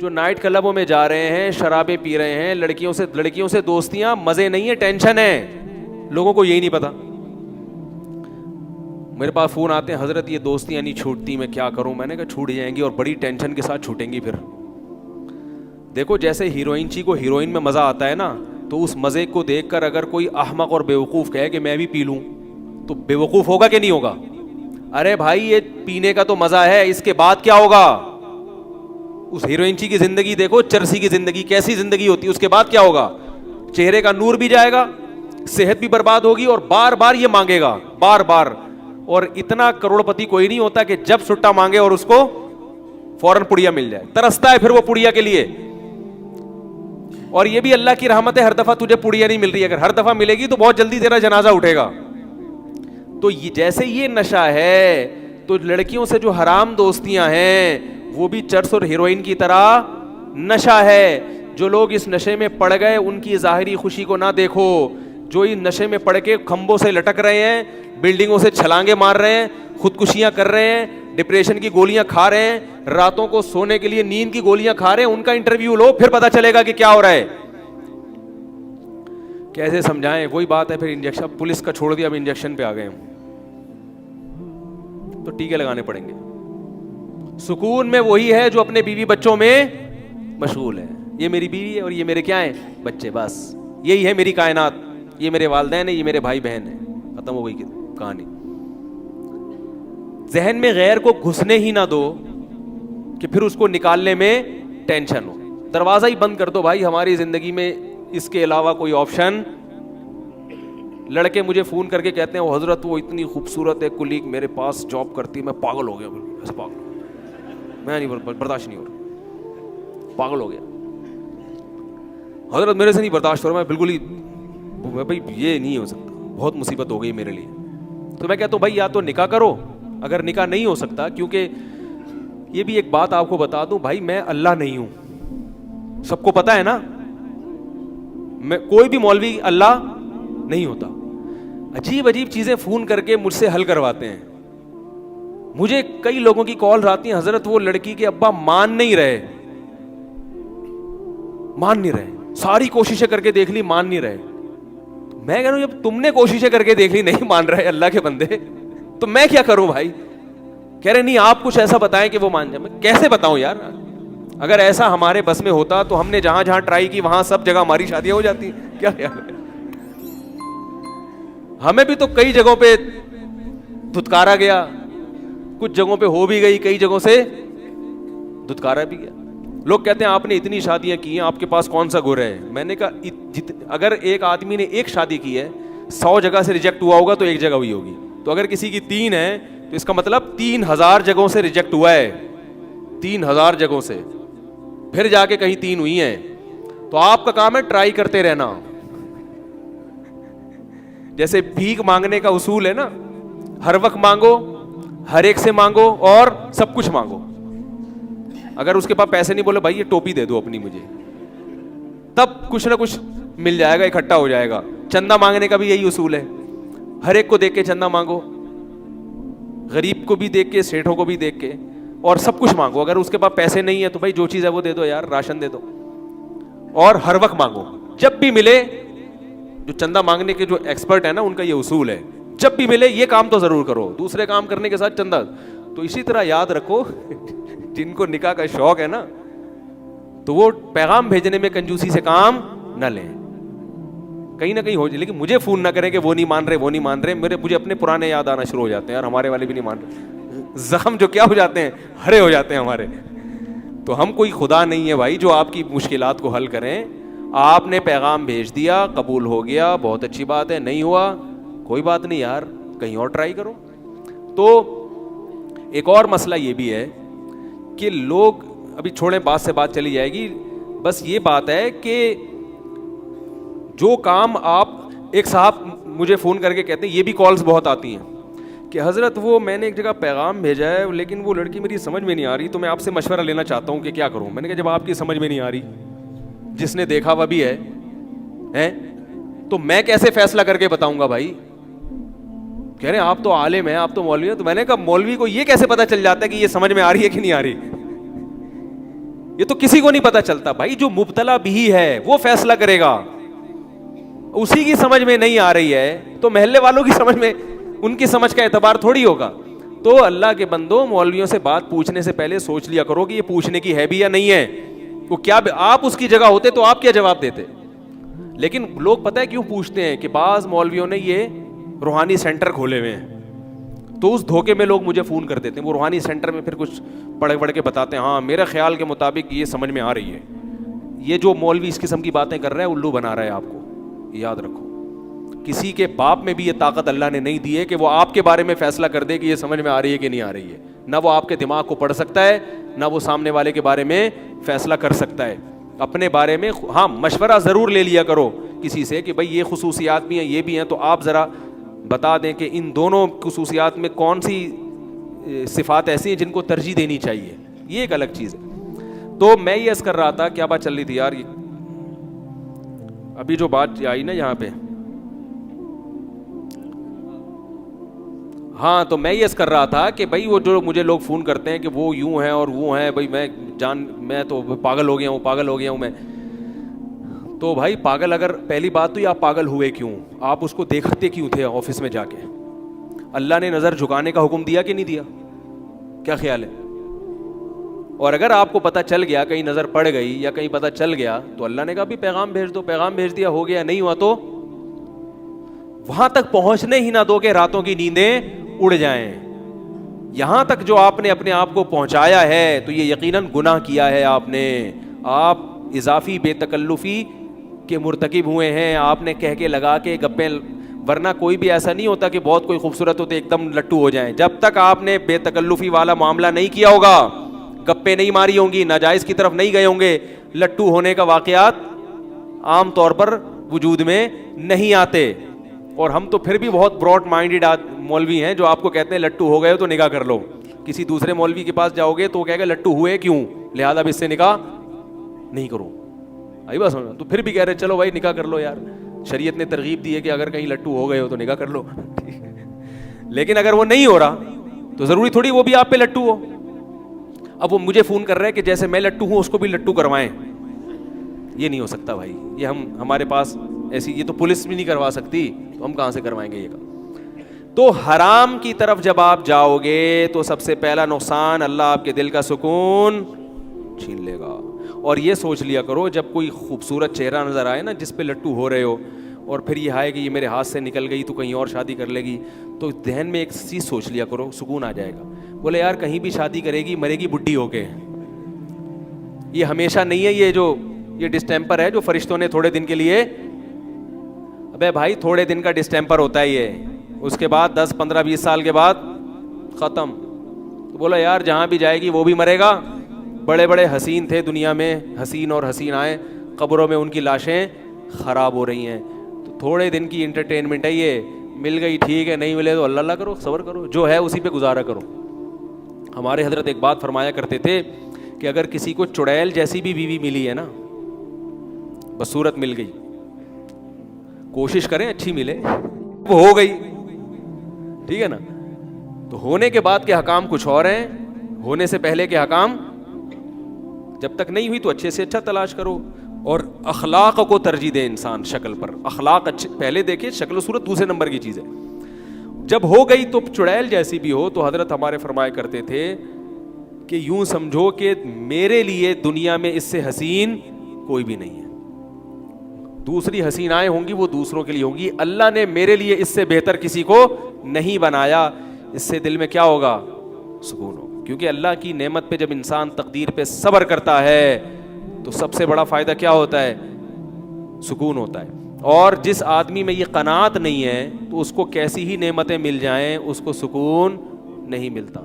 جو نائٹ کلبوں میں جا رہے ہیں, شرابیں پی رہے ہیں, لڑکیوں سے دوستیاں, مزے نہیں ہے, ٹینشن ہے. لوگوں کو یہی نہیں پتا. میرے پاس فون آتے ہیں, حضرت یہ دوستیاں نہیں چھوٹتی, میں کیا کروں. میں نے کہا چھوٹ جائیں گی, اور بڑی ٹینشن کے ساتھ چھوٹیں گی. پھر دیکھو جیسے ہیروئن چی کو ہیروئن میں مزہ آتا ہے نا, تو اس مزے کو دیکھ کر اگر کوئی احمق اور بیوقوف کہے کہ میں بھی پی لوں, تو بیوقوف ہوگا کہ نہیں ہوگا؟ ارے بھائی یہ پینے کا تو مزہ ہے, اس کے بعد کیا ہوگا؟ اس ہیروئن چی کی زندگی دیکھو, چرسی کی زندگی کیسی زندگی ہوتی ہے, اس کے بعد کیا ہوگا؟ چہرے کا نور بھی جائے گا, صحت بھی برباد ہوگی, اور بار بار یہ مانگے گا, بار بار. اور اتنا کروڑ پتی کوئی نہیں ہوتا کہ جب سٹا مانگے اور اس کو فوراً پڑیا مل جائے. ترستا ہے پھر وہ پڑیا کے لیے. اور یہ بھی اللہ کی رحمت ہے, ہر دفعہ تجھے پڑیا نہیں مل رہی. اگر ہر دفعہ ملے گی تو بہت جلدی تیرا جنازہ اٹھے گا. تو جیسے یہ نشہ ہے, تو لڑکیوں سے جو حرام دوستیاں ہیں وہ بھی چرس اور ہیروئن کی طرح نشہ ہے. جو لوگ اس نشے میں پڑ گئے ان کی ظاہری خوشی کو نہ دیکھو. جو اس نشے میں پڑ کے کھمبوں سے لٹک رہے ہیں, بلڈنگوں سے چھلانگے مار رہے ہیں, خودکشیاں کر رہے ہیں, ڈپریشن کی گولیاں کھا رہے ہیں, راتوں کو سونے کے لیے نیند کی گولیاں کھا رہے ہیں, ان کا انٹرویو لو, پھر پتا چلے گا کہ کیا ہو رہا ہے. کیسے سمجھائیں؟ وہی بات ہے. پھر انجیکشن, پولیس کا چھوڑ دیا, اب انجیکشن پہ آ گئے ہم, تو ٹیکے لگانے پڑیں گے. سکون میں وہی ہے جو اپنے بیوی بچوں میں مشغول ہے. یہ میری بیوی ہے اور یہ میرے کیا ہیں؟ بچے. بس یہی ہے میری کائنات, یہ میرے والدین ہیں, یہ میرے بھائی بہن ہیں. ختم ہو گئی کہانی. ذہن میں غیر کو گھسنے ہی نہ دو کہ پھر اس کو نکالنے میں ٹینشن ہو. دروازہ ہی بند کر دو بھائی. ہماری زندگی میں اس کے علاوہ کوئی آپشن. لڑکے مجھے فون کر کے کہتے ہیں, وہ حضرت وہ اتنی خوبصورت ہے کلیگ میرے پاس جاب کرتی ہے, میں پاگل ہو گیا, ایسے پاگل, میں نہیں برداشت نہیں ہو رہا, پاگل ہو گیا حضرت, میرے سے نہیں برداشت ہو رہا, میں بالکل ہی, بھائی یہ نہیں ہو سکتا, بہت مصیبت ہو گئی میرے لیے. تو میں کہتا ہوں بھائی یا تو نکاح کرو, اگر نکاح نہیں ہو سکتا, کیونکہ یہ بھی ایک بات آپ کو بتا دوں بھائی, میں اللہ نہیں ہوں, سب کو پتا ہے نا, میں کوئی بھی مولوی اللہ نہیں ہوتا. عجیب عجیب چیزیں فون کر کے مجھ سے حل کرواتے ہیں. مجھے کئی لوگوں کی کال آتی ہیں, حضرت وہ لڑکی کے ابا مان نہیں رہے, ساری کوششیں کر کے دیکھ لی, مان نہیں رہے. میں کہہ رہا ہوں جب تم نے کوششیں کر کے دیکھ لی نہیں مان رہے اللہ کے بندے, تو میں کیا کروں بھائی؟ کہہ رہے نہیں آپ کچھ ایسا بتائیں کہ وہ مان جائے. میں کیسے بتاؤں یار؟ اگر ایسا ہمارے بس میں ہوتا تو ہم نے جہاں جہاں ٹرائی کی وہاں سب جگہ ہماری شادیاں ہو جاتی. کیا خیال ہے؟ ہمیں بھی تو کئی جگہوں پہ دھتکارا گیا, کچھ جگہوں پہ ہو بھی گئی, کئی جگہوں سے دھتکارا بھی گیا. لوگ کہتے ہیں آپ نے اتنی شادیاں کی ہیں, آپ کے پاس کون سا گر ہے؟ میں نے کہا اگر ایک آدمی نے ایک شادی کی ہے, 100 جگہ سے ریجیکٹ ہوا ہوگا تو ایک جگہ ہوئی ہوگی. تو اگر کسی کی 3 ہے تو اس کا مطلب 3000 جگہوں سے ریجیکٹ ہوا ہے, 3000 جگہوں سے, پھر جا کے کہیں 3 ہوئی ہیں. تو آپ کا کام ہے ٹرائی کرتے رہنا. جیسے بھیک مانگنے کا اصول ہے نا, ہر وقت مانگو, ہر ایک سے مانگو, اور سب کچھ مانگو. اگر اس کے پاس پیسے نہیں, بولے بھائی یہ ٹوپی دے دو اپنی مجھے, تب کچھ نہ کچھ مل جائے گا, اکٹھا ہو جائے گا. چندہ مانگنے کا بھی یہی اصول ہے, ہر ایک کو دیکھ کے چندہ مانگو, غریب کو بھی دیکھ کے, سیٹھوں کو بھی دیکھ کے, اور سب کچھ مانگو. اگر اس کے پاس پیسے نہیں ہے تو بھائی جو چیز ہے وہ دے دو یار, راشن دے دو, اور ہر وقت مانگو. جب بھی ملے, جو چندہ مانگنے کے جو ایکسپرٹ ہیں نا ان کا یہ اصول ہے, جب بھی ملے یہ کام تو ضرور کرو, دوسرے کام کرنے کے ساتھ چندہ. تو اسی طرح یاد رکھو جن کو نکاح کا شوق ہے نا, تو وہ پیغام بھیجنے میں کنجوسی سے کام نہ لیں, کہیں نہ کہیں ہو جائے. لیکن مجھے فون نہ کریں کہ وہ نہیں مان رہے, مجھے اپنے پرانے یاد آنا شروع ہو جاتے ہیں, یار ہمارے والے بھی نہیں مان رہے. زخم جو کیا ہو جاتے ہیں, ہرے ہو جاتے ہیں ہمارے. تو ہم کوئی خدا نہیں ہے بھائی جو آپ کی مشکلات کو حل کریں. آپ نے پیغام بھیج دیا, قبول ہو گیا, بہت اچھی بات ہے. نہیں ہوا کوئی بات نہیں یار, کہیں اور ٹرائی کرو. تو ایک اور مسئلہ یہ بھی ہے کہ لوگ, ابھی چھوڑیں بات سے بات چلی جائے گی, بس یہ بات ہے کہ جو کام آپ, ایک صاحب مجھے فون کر کے کہتے ہیں, یہ بھی کالز بہت آتی ہیں کہ حضرت وہ میں نے ایک جگہ پیغام بھیجا ہے لیکن وہ لڑکی میری سمجھ میں نہیں آ رہی, تو میں آپ سے مشورہ لینا چاہتا ہوں کہ کیا کروں. میں نے کہا جب آپ کی سمجھ میں نہیں آ رہی, جس نے دیکھا وہ بھی ہے, تو میں کیسے فیصلہ کر کے بتاؤں گا بھائی؟ کہہ رہے ہیں آپ تو عالم ہیں, آپ تو مولوی ہیں. تو میں نے کہا مولوی کو یہ کیسے پتا چل جاتا ہے کہ یہ سمجھ میں آ رہی ہے کہ نہیں آ رہی؟ یہ تو کسی کو نہیں پتا چلتا بھائی. جو مبتلا بھی ہے وہ فیصلہ کرے گا. اسی کی سمجھ میں نہیں آ رہی ہے تو محلے والوں کی سمجھ میں, ان کی سمجھ کا اعتبار تھوڑی ہوگا. تو اللہ کے بندوں, مولویوں سے بات پوچھنے سے پہلے سوچ لیا کرو کہ یہ پوچھنے کی ہے بھی یا نہیں ہے. وہ کیا آپ اس کی جگہ ہوتے تو آپ کیا جواب دیتے؟ لیکن لوگ پتہ ہے کیوں پوچھتے ہیں کہ بعض مولویوں نے یہ روحانی سینٹر کھولے ہوئے ہیں, تو اس دھوکے میں لوگ مجھے فون کر دیتے ہیں. وہ روحانی سینٹر میں پھر کچھ پڑھ کے بتاتے ہیں, ہاں میرے خیال کے مطابق یہ سمجھ میں آ رہی ہے. یہ جو مولوی اس قسم کی باتیں کر رہا ہے الو بنا رہا ہے آپ کو. یاد رکھو, کسی کے باپ میں بھی یہ طاقت اللہ نے نہیں دی ہے کہ وہ آپ کے بارے میں فیصلہ کر دے کہ یہ سمجھ میں آ رہی ہے کہ نہیں آ رہی ہے. نہ وہ آپ کے دماغ کو پڑھ سکتا ہے, نہ وہ سامنے والے کے بارے میں فیصلہ کر سکتا ہے. اپنے بارے میں ہاں مشورہ ضرور لے لیا کرو کسی سے کہ بھائی یہ خصوصیات بھی ہیں, یہ بھی ہیں, تو آپ ذرا بتا دیں کہ ان دونوں خصوصیات میں کون سی صفات ایسی ہیں جن کو ترجیح دینی چاہیے. یہ ایک الگ چیز ہے. تو میں یہ عرض کر رہا تھا, کیا بات چل رہی تھی یار, ابھی جو بات آئی نا یہاں پہ, ہاں تو میں یہ عرض کر رہا تھا کہ بھائی وہ جو مجھے لوگ فون کرتے ہیں کہ وہ یوں ہیں اور وہ ہیں, بھائی میں تو پاگل ہو گیا ہوں, پاگل ہو گیا ہوں میں. تو بھائی پاگل, اگر پہلی بات تو یہ آپ پاگل ہوئے کیوں, آپ اس کو دیکھتے کیوں تھے آفس میں جا کے؟ اللہ نے نظر جھکانے کا حکم دیا کہ نہیں دیا؟ کیا خیال ہے؟ اور اگر آپ کو پتہ چل گیا, کہیں نظر پڑ گئی یا کہیں پتہ چل گیا, تو اللہ نے کہا بھی پیغام بھیج دو. پیغام بھیج دیا, ہو گیا. نہیں ہوا تو وہاں تک پہنچنے ہی نہ دو کہ راتوں کی نیندیں اڑ جائیں. یہاں تک جو آپ نے اپنے آپ کو پہنچایا ہے تو یہ یقیناً گناہ کیا ہے آپ نے. آپ اضافی بے تکلفی کے مرتکب ہوئے ہیں. آپ نے کہہ کے لگا کے گپیں, ورنہ کوئی بھی ایسا نہیں ہوتا کہ بہت کوئی خوبصورت ہوتے ایک دم لٹو ہو جائیں. جب تک آپ نے بے تکلفی والا معاملہ نہیں کیا ہوگا, گپیں نہیں ماری ہوں گی, ناجائز کی طرف نہیں گئے ہوں گے, لٹو ہونے کا واقعات عام طور پر وجود میں نہیں آتے. اور ہم تو پھر بھی بہت براڈ مائنڈیڈ مولوی ہیں جو آپ کو کہتے ہیں لٹو ہو گئے ہو تو نکاح کر لو. کسی دوسرے مولوی کے پاس جاؤ گے تو وہ کہے گا لٹو ہوئے کیوں, لہذا اب اس سے نکاح نہیں کرو. آئی بس, تو پھر بھی کہہ رہے چلو بھائی نکاح کر لو یار. شریعت نے ترغیب دی ہے کہ اگر کہیں لٹو ہو گئے ہو تو نکاح کر لو. لیکن اگر وہ نہیں ہو رہا تو ضروری تھوڑی وہ بھی آپ پہ لٹو ہو. اب وہ مجھے فون کر رہے ہیں کہ جیسے میں لٹو ہوں اس کو بھی لٹو کروائیں. یہ نہیں ہو سکتا بھائی, یہ ہمارے پاس ایسی, یہ تو پولیس بھی نہیں کروا سکتی, تو ہم کہاں سے کروائیں گے یہ کام. تو حرام کی طرف جب آپ جاؤ گے تو سب سے پہلا نقصان, اللہ آپ کے دل کا سکون چھین لے گا. اور یہ سوچ لیا کرو, جب کوئی خوبصورت چہرہ نظر آئے نا جس پہ لٹو ہو رہے ہو, اور پھر یہ آئے کہ یہ میرے ہاتھ سے نکل گئی تو کہیں اور شادی کر لے گی, تو ذہن میں ایک چیز سوچ لیا کرو, سکون آ جائے گا. بولے یار کہیں بھی شادی کرے گی مرے گی بڈھی ہو کے. یہ ہمیشہ نہیں ہے, یہ ڈسٹیمپر ہے جو فرشتوں نے تھوڑے دن کے لیے, ابے بھائی تھوڑے دن کا ڈسٹیمپر ہوتا ہے یہ, اس کے بعد 10, 15, 20 سال کے بعد ختم. تو بولا یار جہاں بھی جائے گی وہ بھی مرے گا. بڑے بڑے حسین تھے دنیا میں, حسین اور حسین آئے, قبروں میں ان کی لاشیں خراب ہو رہی ہیں. تو تھوڑے دن کی انٹرٹینمنٹ ہے یہ, مل گئی ٹھیک ہے, نہیں ملے تو اللہ کرو, صبر کرو, جو ہے اسی پہ گزارا کرو. ہمارے حضرت ایک بات فرمایا کرتے تھے کہ اگر کسی کو چڑیل جیسی بھی بیوی ملی ہے نا, بس صورت مل گئی, کوشش کریں اچھی ملے, وہ ہو گئی ٹھیک ہے نا. تو ہونے کے بعد کے حکام کچھ اور ہیں, ہونے سے پہلے کے حکام جب تک نہیں ہوئی تو اچھے سے اچھا تلاش کرو. اور اخلاق کو ترجیح دے انسان شکل پر. اخلاق اچھے پہلے دیکھے, شکل و صورت دوسرے نمبر کی چیز ہے. جب ہو گئی تو چڑیل جیسی بھی ہو, تو حضرت ہمارے فرمایا کرتے تھے کہ یوں سمجھو کہ میرے لیے دنیا میں اس سے حسین کوئی بھی نہیں ہے. دوسری حسینائیں ہوں گی وہ دوسروں کے لیے ہوں گی, اللہ نے میرے لیے اس سے بہتر کسی کو نہیں بنایا. اس سے دل میں کیا ہوگا, سکون ہوگا. کیونکہ اللہ کی نعمت پہ جب انسان تقدیر پہ صبر کرتا ہے تو سب سے بڑا فائدہ کیا ہوتا ہے, سکون ہوتا ہے. اور جس آدمی میں یہ قناعت نہیں ہے تو اس کو کیسی ہی نعمتیں مل جائیں اس کو سکون نہیں ملتا.